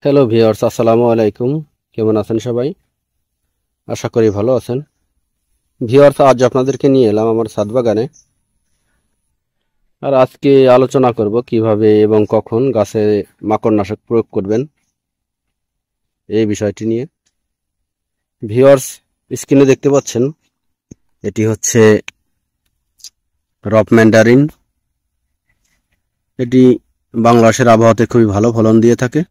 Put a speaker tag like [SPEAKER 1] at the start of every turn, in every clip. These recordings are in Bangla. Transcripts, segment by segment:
[SPEAKER 1] হ্যালো ভিউয়ার্স, আসসালামু আলাইকুম। কেমন আছেন সবাই? আশা করি ভালো আছেন। ভিউয়ার্স, আজ আপনাদেরকে নিয়ে এলাম আমার ছাদ বাগানে। আর আজকে আলোচনা করব কিভাবে এবং কখন গাছে মাকড়নাশক প্রয়োগ করবেন এই বিষয়টি নিয়ে। ভিউয়ার্স, স্ক্রিনে দেখতে পাচ্ছেন এটি হচ্ছে রপ ম্যান্ডারিন। এটি বাংলাদেশের আবহাওয়াতে খুবই ভালো ফলন দিয়ে থাকে।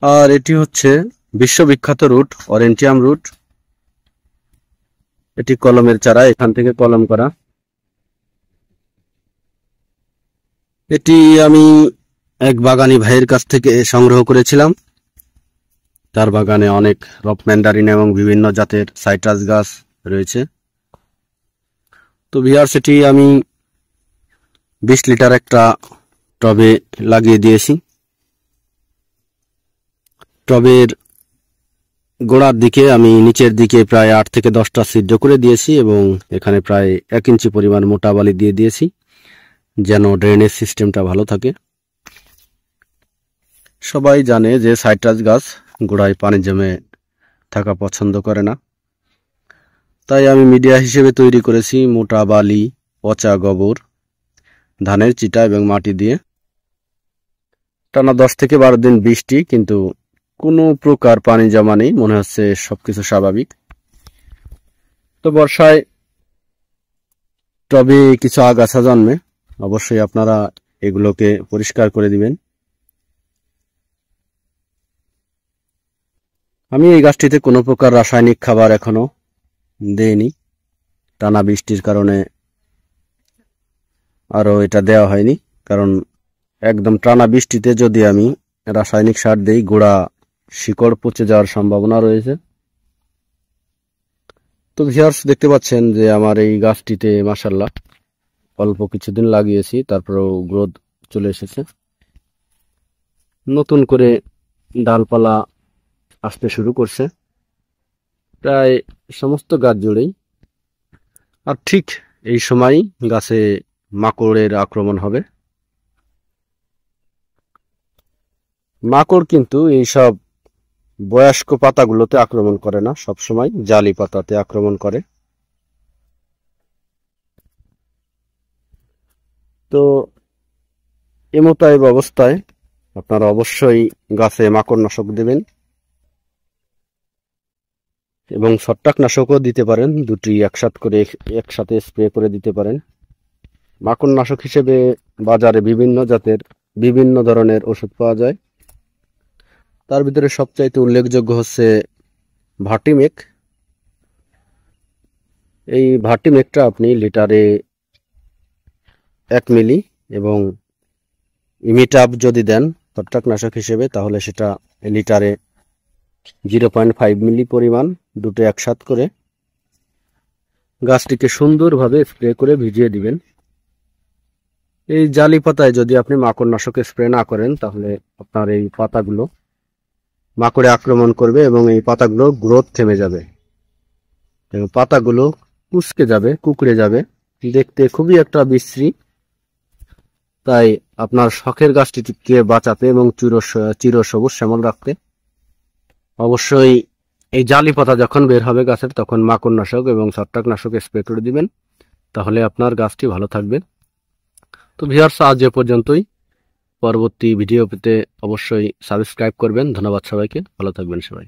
[SPEAKER 1] আর এটি হচ্ছে বিশ্ববিখ্যাত রুট, অরেন্টিয়াম রুট। এটি কলমের চারা, এখান থেকে কলম করা। এটি আমি এক বাগানি ভাইয়ের কাছ থেকে সংগ্রহ করেছিলাম। তার বাগানে অনেক রপ ম্যান্ডারিন এবং বিভিন্ন জাতের সাইট্রাস গাছ রয়েছে। তো ভিউয়ার্স, এটি আমি 20 লিটার একটা টবে লাগিয়ে দিয়েছি। টবের গোড়ার দিকে আমি নিচের দিকে প্রায় 8 থেকে 10টা ছিদ্র করে দিয়েছি এবং এখানে প্রায় 1 ইঞ্চি পরিমাণ মোটা বালি দিয়ে দিয়েছি যেন ড্রেনেজ সিস্টেমটা ভালো থাকে। সবাই জানে যে সাইট্রাস গাছ গোড়ায় পানি জমে থাকা পছন্দ করে না, তাই আমি মিডিয়া হিসেবে তৈরি করেছি মোটা বালি, পচা গোবর, ধানের চিটা এবং মাটি দিয়ে। টানা 10 থেকে 12 দিন বৃষ্টি, কিন্তু কোনো প্রকার পানি জমা নেই, মনে হচ্ছে সবকিছু স্বাভাবিক। তো বর্ষায় টবে কিছু আগাছা জন্মে, অবশ্যই আপনারা এগুলোকে পরিষ্কার করে দিবেন। আমি এই গাছটিতে কোনো প্রকার রাসায়নিক খাবার এখনো দেইনি, টানা বৃষ্টির কারণে আরো এটা দেওয়া হয়নি। কারণ একদম টানা বৃষ্টিতে যদি আমি রাসায়নিক সার দেই, গোড়া শিকড় পচে যাওয়ার সম্ভাবনা রয়েছে। তো ভিউয়ার্স, দেখতে পাচ্ছেন যে আমার এই গাছটিতে মাশাআল্লাহ অল্প কিছুদিন লাগিয়েছি, তারপরেও গ্রোথ চলে এসেছে। নতুন করে ডালপালা আসতে শুরু করছে প্রায় সমস্ত গাছ জুড়েই। আর ঠিক এই সময় গাছে মাকড়ের আক্রমণ হবে। মাকড় কিন্তু এইসব বয়স্ক পাতাগুলোতে আক্রমণ করে না, সব সময় জালি পাতাতে আক্রমণ করে। তো এমতায়েব অবস্থায় আপনারা অবশ্যই গাছে মাকড়নাশক দেবেন এবং ছত্রাকনাশকও দিতে পারেন। দুটি একসাথে স্প্রে করে দিতে পারেন। মাকড়নাশক হিসেবে বাজারে বিভিন্ন জাতের বিভিন্ন ধরনের ওষুধ পাওয়া যায়। তার ভিতরে সবচাইতে উল্লেখযোগ্য হচ্ছে ভার্টিমেক। এই ভার্টিমেকটা আপনি লিটারে 1 মিলি এবং ইমিটাব যদি দেন ছত্রাকনাশক হিসেবে, তাহলে সেটা লিটারে 0.5 মিলি পরিমাণ, দুটো একসাথ করে গাছটিকে সুন্দরভাবে স্প্রে করে ভিজিয়ে দিবেন। এই জালি পাতায় যদি আপনি মাকড়নাশক স্প্রে না করেন, তাহলে আপনার এই পাতাগুলো মাকড়ে আক্রমণ করবে এবং এই পাতাগুলো গ্রোথ থেমে যাবে এবং পাতাগুলো কুঁচকে যাবে, কুঁকড়ে যাবে, দেখতে খুবই একটা বিশ্রী। তাই আপনার শখের গাছটিকে বাঁচাতে এবং চিরসবুজ শ্যামল রাখতে অবশ্যই এই জালি পাতা যখন বের হবে গাছের, তখন মাকড়নাশক এবং ছত্রাকনাশক স্প্রে করে দিবেন, তাহলে আপনার গাছটি ভালো থাকবে। তো ভিউয়ার্স, আজ এ পর্যন্তই। পরবর্তী ভিডিও পেতে অবশ্যই সাবস্ক্রাইব করবেন। ধন্যবাদ সবাইকে, ভালো থাকবেন সবাই।